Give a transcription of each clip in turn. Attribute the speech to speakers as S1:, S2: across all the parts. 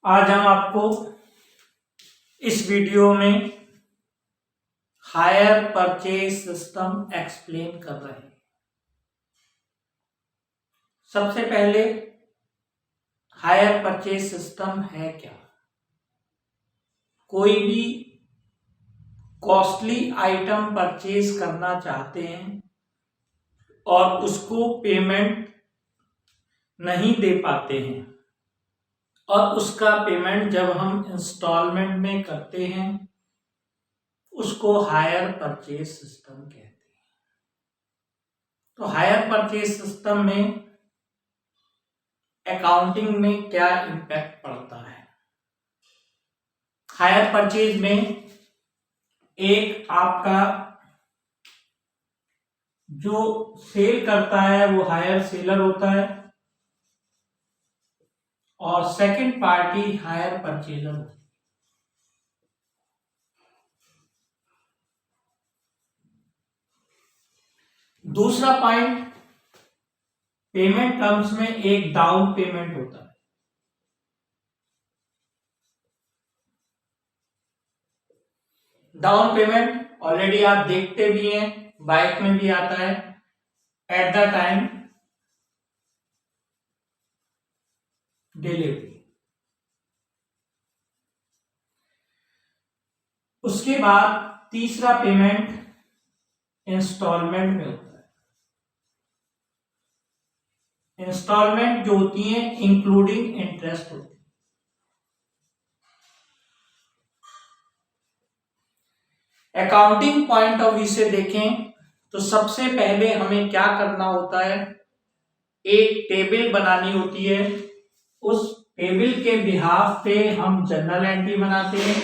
S1: आज हम आपको इस वीडियो में हायर परचेज सिस्टम एक्सप्लेन कर रहे हैं। सबसे पहले हायर परचेज सिस्टम है क्या? कोई भी कॉस्टली आइटम परचेज करना चाहते हैं और उसको पेमेंट नहीं दे पाते हैं और उसका पेमेंट जब हम इंस्टॉलमेंट में करते हैं उसको हायर परचेज सिस्टम कहते हैं। तो हायर परचेज सिस्टम में अकाउंटिंग में क्या इम्पैक्ट पड़ता है? हायर परचेज में एक आपका जो सेल करता है वो हायर सेलर होता है और सेकंड पार्टी हायर परचेजर होती है। दूसरा पॉइंट, पेमेंट टर्म्स में एक डाउन पेमेंट होता है। डाउन पेमेंट ऑलरेडी आप देखते भी हैं, बाइक में भी आता है, एट द टाइम डिलीवरी। उसके बाद तीसरा पेमेंट इंस्टॉलमेंट में होता है। इंस्टॉलमेंट जो होती है इंक्लूडिंग इंटरेस्ट होती है। अकाउंटिंग पॉइंट ऑफ व्यू से देखें तो सबसे पहले हमें क्या करना होता है, एक टेबल बनानी होती है। उस टेबल के बिहाफ पे हम जर्नल एंट्री बनाते हैं,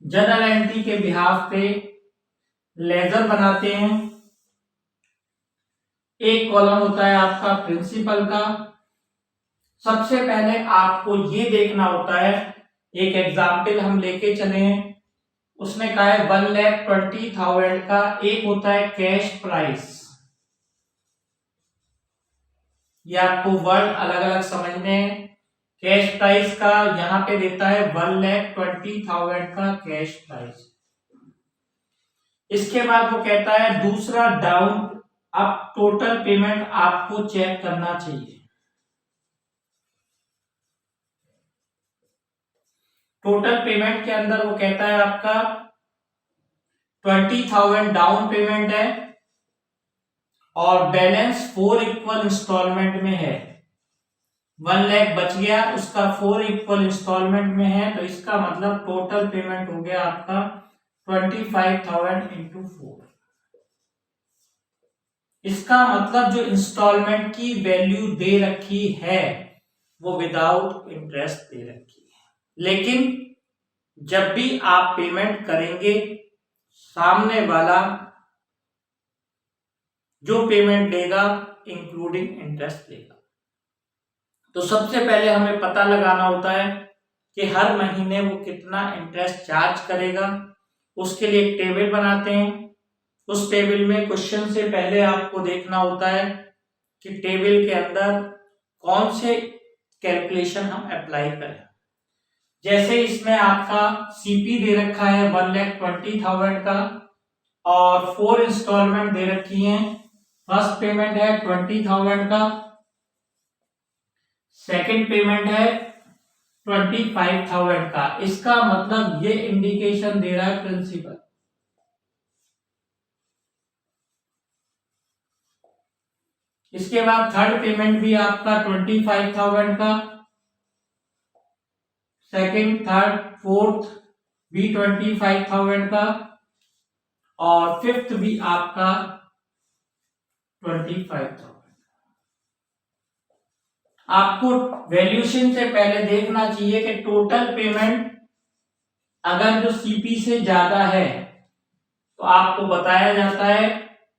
S1: जर्नल एंट्री के बिहाफ पे लेजर बनाते हैं। एक कॉलम होता है आपका प्रिंसिपल का। सबसे पहले आपको ये देखना होता है, एक एग्जाम्पल हम लेके चले हैं, उसने कहा है 1,20,000 का एक होता है कैश प्राइस। ये आपको वर्ड अलग अलग समझने हैं। कैश प्राइस का यहां पे देता है 1,20,000 का कैश प्राइस। इसके बाद वो कहता है दूसरा डाउन, अब टोटल पेमेंट आपको चेक करना चाहिए। टोटल पेमेंट के अंदर वो कहता है आपका 20,000 डाउन पेमेंट है और बैलेंस 4 इक्वल इंस्टॉलमेंट में है। 1 लाख बच गया, उसका 4 इक्वल इंस्टॉलमेंट में है, तो इसका मतलब टोटल पेमेंट हो गया आपका 25,000 इंटू 4। इसका मतलब जो इंस्टॉलमेंट की वैल्यू दे रखी है वो विदाउट इंटरेस्ट दे रखी है। लेकिन जब भी आप पेमेंट करेंगे सामने वाला जो पेमेंट देगा इंक्लूडिंग इंटरेस्ट देगा। तो सबसे पहले हमें पता लगाना होता है कि हर महीने वो कितना इंटरेस्ट चार्ज करेगा। उसके लिए एक टेबल बनाते हैं। उस टेबल में क्वेश्चन से पहले आपको देखना होता है कि टेबल के अंदर कौन से कैलकुलेशन हम अप्लाई करें। जैसे इसमें आपका सीपी दे रखा है 1,20,000 का और 4 इंस्टॉलमेंट दे रखी हैं। फर्स्ट पेमेंट है 20,000 का, सेकंड पेमेंट है 25,000 का। इसका मतलब ये इंडिकेशन दे रहा है प्रिंसिपल। इसके बाद थर्ड पेमेंट भी आपका 25,000 का, सेकंड थर्ड फोर्थ भी 25,000 का और फिफ्थ भी आपका 25,000। आपको वैल्यूएशन से पहले देखना चाहिए कि टोटल पेमेंट अगर जो सीपी से ज्यादा है तो आपको बताया जाता है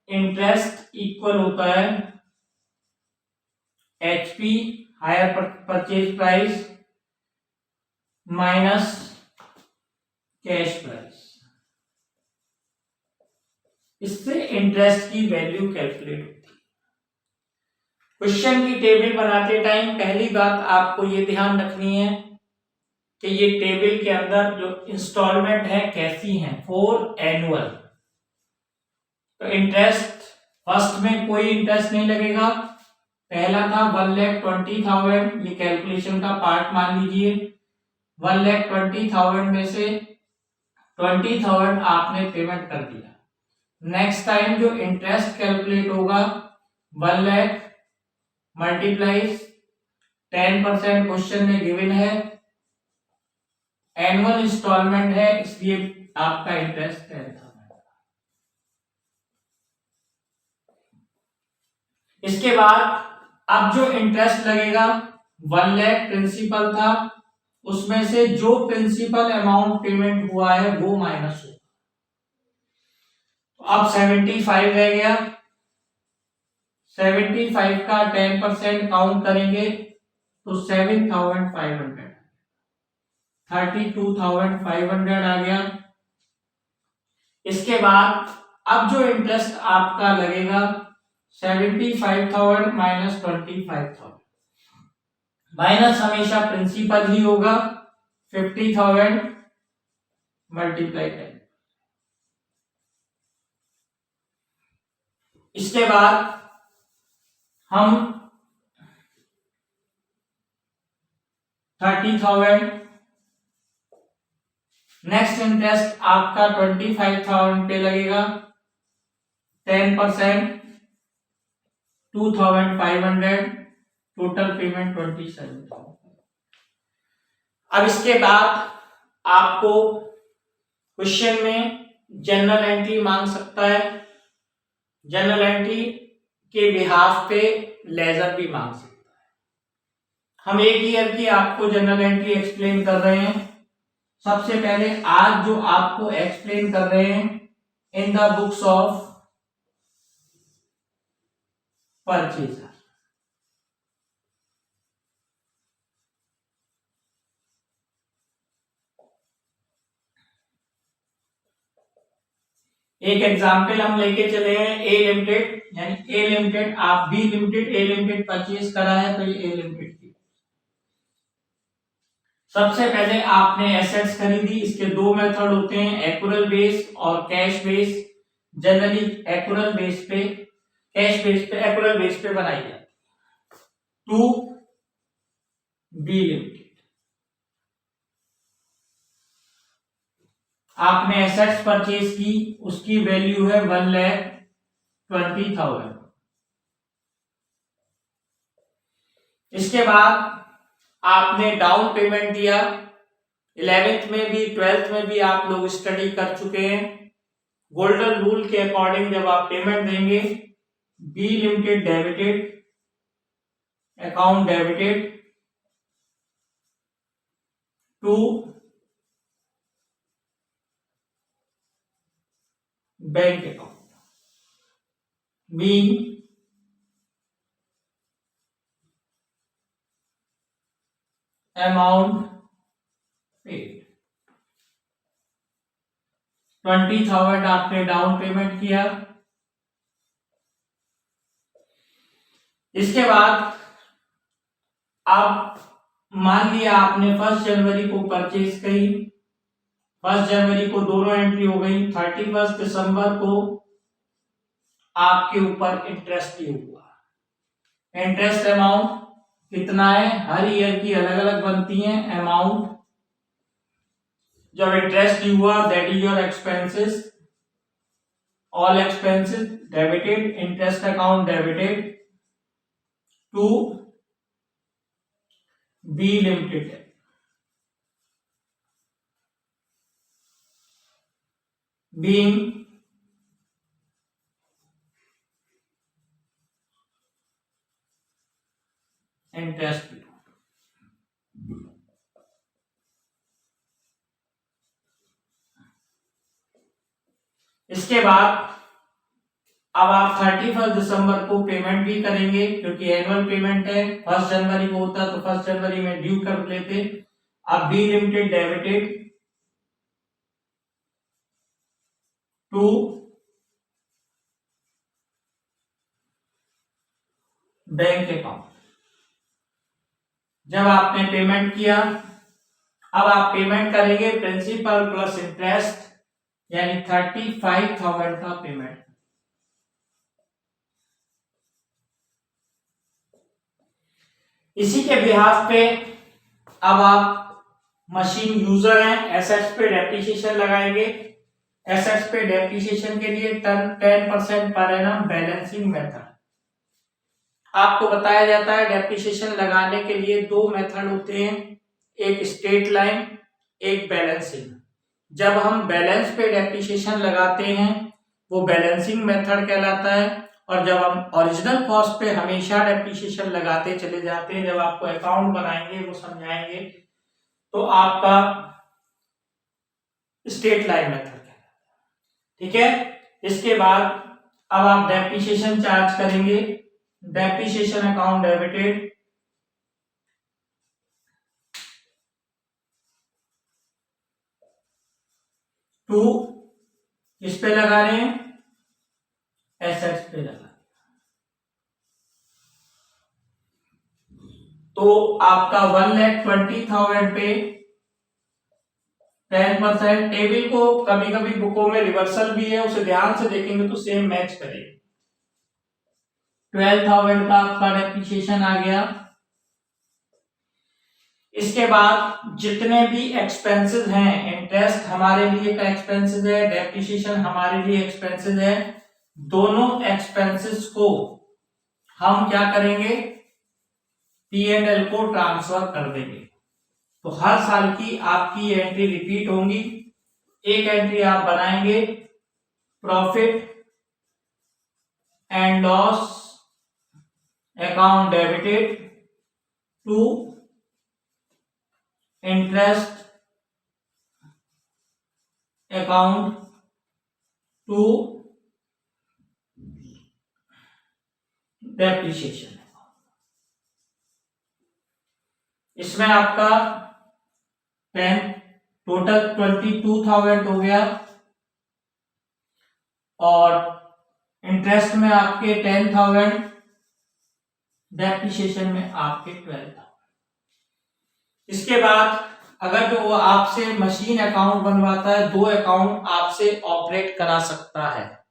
S1: इंटरेस्ट इक्वल होता है HP hire purchase price minus cash price. इससे इंटरेस्ट की वैल्यू कैलकुलेट होती है। क्वेश्चन की टेबल बनाते टाइम पहली बात आपको ये ध्यान रखनी है कि ये टेबल के अंदर जो इंस्टॉलमेंट है कैसी हैं, फॉर एनुअल। तो इंटरेस्ट फर्स्ट में कोई इंटरेस्ट नहीं लगेगा। पहला था 1,20,000, ये कैलकुलेशन का पार्ट मान लीजिए। 1,20,000 में से 20,000 आपने पेमेंट कर दिया। नेक्स्ट टाइम जो इंटरेस्ट कैलकुलेट होगा 1 लाख मल्टीप्लाइज 10% क्वेश्चन में गिवन है, एनुअल इंस्टॉलमेंट है इसलिए आपका इंटरेस्ट 10,000। इसके बाद अब जो इंटरेस्ट लगेगा 1 लाख प्रिंसिपल था, उसमें से जो प्रिंसिपल अमाउंट पेमेंट हुआ है वो माइनस होगा। तो अब 75 रह गया, 75 का 10% काउंट करेंगे तो 7,500, 32,500 आ गया। इसके बाद अब जो इंटरेस्ट आपका लगेगा 75,000 माइनस 25,000, माइनस हमेशा प्रिंसिपल ही होगा, 50,000 मल्टीप्लाई 10। इसके बाद हम 30,000, नेक्स्ट इंटरेस्ट आपका 25,000 पे लगेगा, 10% 2,500, टोटल पेमेंट 27,000। अब इसके बाद आपको क्वेश्चन में जनरल एंट्री मांग सकता है, जनरल एंट्री के बिहाफ पे लेजर भी मांग सकता है। हम एक ईयर की आपको जनरल एंट्री एक्सप्लेन कर रहे हैं। सबसे पहले आज जो आपको एक्सप्लेन कर रहे हैं in the books of purchaser. एक एग्जाम्पल हम लेके चले हैं ए लिमिटेड, यानी ए लिमिटेड, आप B limited A limited purchase करा है तो ये ए लिमिटेड की। सबसे पहले आपने एसेट्स खरीदी, इसके दो मेथड होते हैं, एक्यूरल बेस और cash base. Generally accrual base पे, कैश बेस पे, एक्यूरल बेस पे बनाई जाती है। टू बी लिमिटेड, आपने एसेट्स परचेज की, उसकी वैल्यू है 1,20,000। इसके बाद आपने डाउन पेमेंट दिया। 11th में भी 12th में भी आप लोग स्टडी कर चुके हैं। गोल्डन रूल के अकॉर्डिंग जब आप पेमेंट देंगे, B limited debited, account debited to bank account, being amount paid. 20,000 आपने डाउन पेमेंट किया। इसके बाद अब मान लिया आपने 1 जनवरी को परचेज करी, 1 जनवरी को दोनों एंट्री हो गई, 31 दिसंबर को आपके ऊपर इंटरेस्ट ड्यू हुआ। इंटरेस्ट अमाउंट कितना है, हर ईयर की अलग अलग बनती हैं अमाउंट। जब इंटरेस्ट ड्यू हुआ that is your expenses, all expenses debited, interest account debited to be limited, being interest. इसके बाद अब आप 31 दिसंबर को पेमेंट भी करेंगे, क्योंकि एनुअल पेमेंट है, 1 जनवरी को होता तो 1 जनवरी में ड्यू कर लेते। अब be limited debited to bank account. जब आपने पेमेंट किया, अब आप पेमेंट करेंगे प्रिंसिपल प्लस इंटरेस्ट, यानी 35,000 का पेमेंट। इसी के बिहाफ पे अब आप मशीन यूजर हैं, एसेट्स पे डेप्रिसिएशन लगाएंगे। एसेट्स पे डेप्रिसिएशन के लिए 10% पर एनम बैलेंसिंग मेथड आपको बताया जाता है। डेप्रिसिएशन लगाने के लिए दो मेथड होते हैं, एक स्ट्रेट लाइन, एक बैलेंसिंग। जब हम बैलेंस पे डेप्रिसिएशन लगाते हैं वो बैलेंसिंग मेथड कहलाता है, और जब हम ओरिजिनल कॉस्ट पे हमेशा डेप्रिसिएशन लगाते चले जाते हैं, जब आपको अकाउंट बनाएंगे वो समझाएंगे, तो आपका स्ट्रेट लाइन मेथड कहलाता है। ठीक है। इसके बाद अब आप डेप्रिसिएशन चार्ज करेंगे। डेप्रिसिएशन अकाउंट डेबिटेड टू किस पे लगा रहे हैं, एसेट्स पे लगा। तो आपका 1,20,000 पे 10%। टेबल को कभी कभी बुकों में रिवर्सल भी है, उसे ध्यान से देखेंगे तो सेम मैच करेगा। 12,000 का आपका डेप्रिसिएशन आ गया। इसके बाद जितने भी एक्सपेंसेस हैं, इंटरेस्ट हमारे लिए का एक्सपेंसेस है, डेप्रिसिएशन हमारे लिए एक्सपेंसेस है, दोनों एक्सपेंसेस को हम क्या करेंगे, P&L को ट्रांसफर कर देंगे। तो हर साल की आपकी एंट्री रिपीट होंगी। एक एंट्री आप बनाएंगे profit and loss account debited to interest account to depreciation. इसमें आपका 10 टोटल 22,000 हो गया, और इंटरेस्ट में आपके 10,000, डेप्रिसिएशन में आपके 12,000। इसके बाद अगर जो वो आपसे मशीन अकाउंट बनवाता है, दो अकाउंट आपसे ऑपरेट करा सकता है।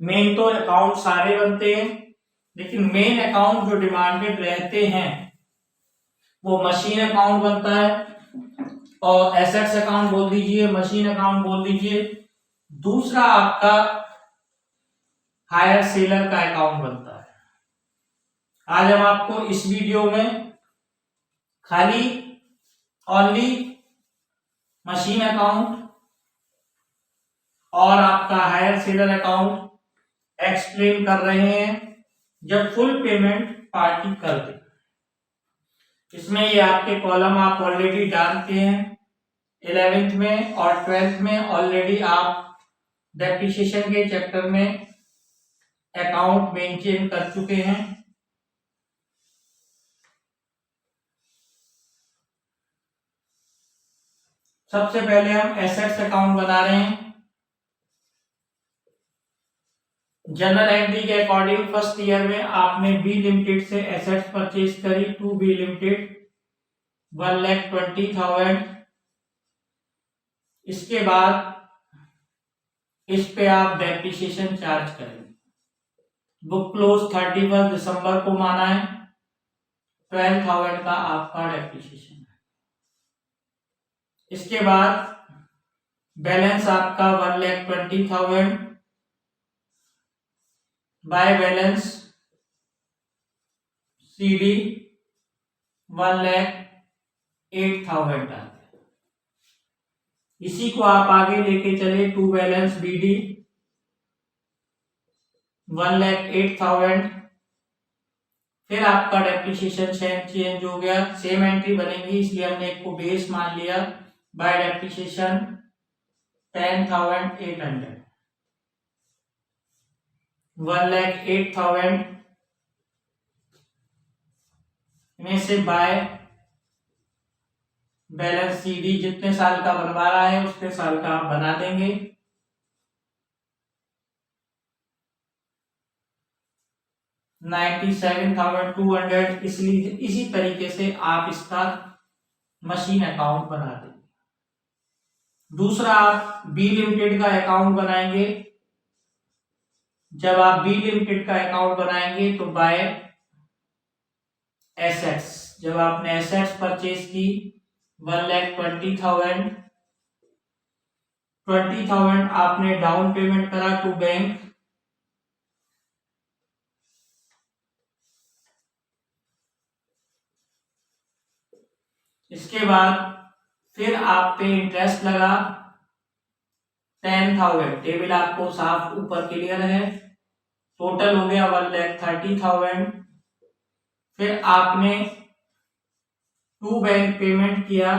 S1: मेन तो अकाउंट सारे बनते हैं, लेकिन मेन अकाउंट जो डिमांडेड रहते हैं वो मशीन अकाउंट बनता है, और एसेट्स अकाउंट बोल दीजिए, मशीन अकाउंट बोल दीजिए। दूसरा आपका हायर सेलर का अकाउंट बनता है। आज हम आपको इस वीडियो में खाली ओनली मशीन अकाउंट और आपका हायर सेलर अकाउंट एक्सप्लेन कर रहे हैं, जब फुल पेमेंट पार्टी कर दे। इसमें ये आपके कॉलम आप ऑलरेडी जानते हैं, 11th में और 12th में ऑलरेडी आप डेप्रिसिएशन के चैप्टर में अकाउंट मेंटेन कर चुके हैं। सबसे पहले हम एसेट्स अकाउंट बना रहे हैं। जनरल एंट्री के अकॉर्डिंग फर्स्ट ईयर में आपने बी लिमिटेड से एसेट्स परचेज करी, टू बी लिमिटेड 1,20,000। इसके बाद इस पे आप डेप्रिसिएशन चार्ज करेंगे। बुक क्लोज 31 दिसंबर को माना है, 12,000 का आपका डेप्रिसिएशन है। इसके बाद बैलेंस आपका 1,20,000 बाय बैलेंस CD 1,08,000 था। इसी को आप आगे लेके चले, टू बैलेंस BD 1,08,000। फिर आपका डेप्रिसिएशन चेंज हो गया, सेम एंट्री बनेगी इसलिए हमने एक को बेस मान लिया। बाय डेप्रिसिएशन 10,800, 1,08,000 में से बाय बैलेंस CD जितने साल का बनवा रहा है उतने साल का आप बना देंगे। 97,200, इसलिए इसी तरीके से आप इसका मशीन अकाउंट बना देंगे। दूसरा, आप बी लिमिटेड का अकाउंट बनाएंगे। जब आप बी लिमिटेड का अकाउंट बनाएंगे तो बाय एसेट्स, जब आपने एसेट्स परचेज की 1,20,000 आपने डाउन पेमेंट करा टू बैंक, इसके बाद फिर आप पे इंटरेस्ट लगा 10,000, टेबल आपको साफ ऊपर क्लियर है, टोटल हो गया 1,30,000। फिर आपने टू बैंक पेमेंट किया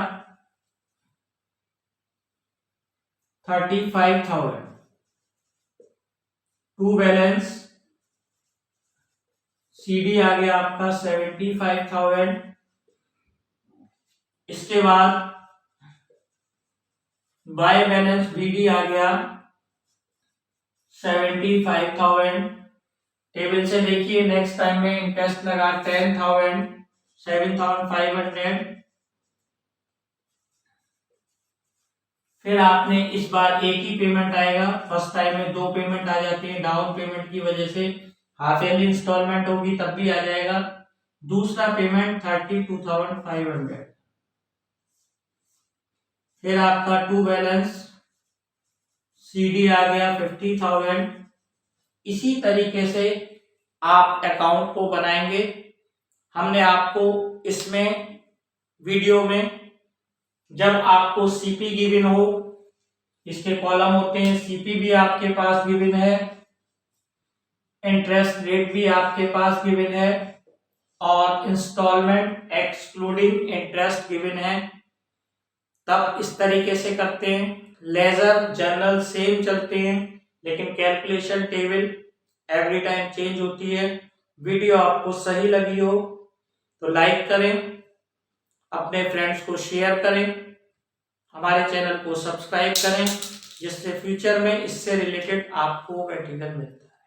S1: 35,000, टू बैलेंस सीडी आ गया आपका 75,000। इसके बाद बाय बैलेंस बीडी आ गया 75,000। टेबल से देखिए नेक्स्ट टाइम में इंटरेस्ट लगा 10,000, 7,500। फिर आपने इस बार एक ही पेमेंट आएगा, फर्स्ट टाइम में दो पेमेंट आ जाती है डाउन पेमेंट की वजह से, हाफ ईयरली इंस्टॉलमेंट होगी तब भी आ जाएगा। दूसरा पेमेंट 32,500। फिर आपका टू बैलेंस सीडी आ गया 50,000। इसी तरीके से आप अकाउंट को बनाएंगे। हमने आपको इसमें वीडियो में जब आपको सीपी गिवन हो, इसके कॉलम होते हैं, सीपी भी आपके पास गिवन है, इंटरेस्ट रेट भी आपके पास गिवन है और इंस्टॉलमेंट एक्सक्लूडिंग इंटरेस्ट गिवन है, तब इस तरीके से करते हैं। लेजर जर्नल सेम चलते हैं लेकिन calculation table every time change होती है। वीडियो आपको सही लगी हो तो लाइक करें, अपने फ्रेंड्स को शेयर करें, हमारे चैनल को सब्सक्राइब करें, जिससे फ्यूचर में इससे रिलेटेड आपको मटेरियल मिलता है।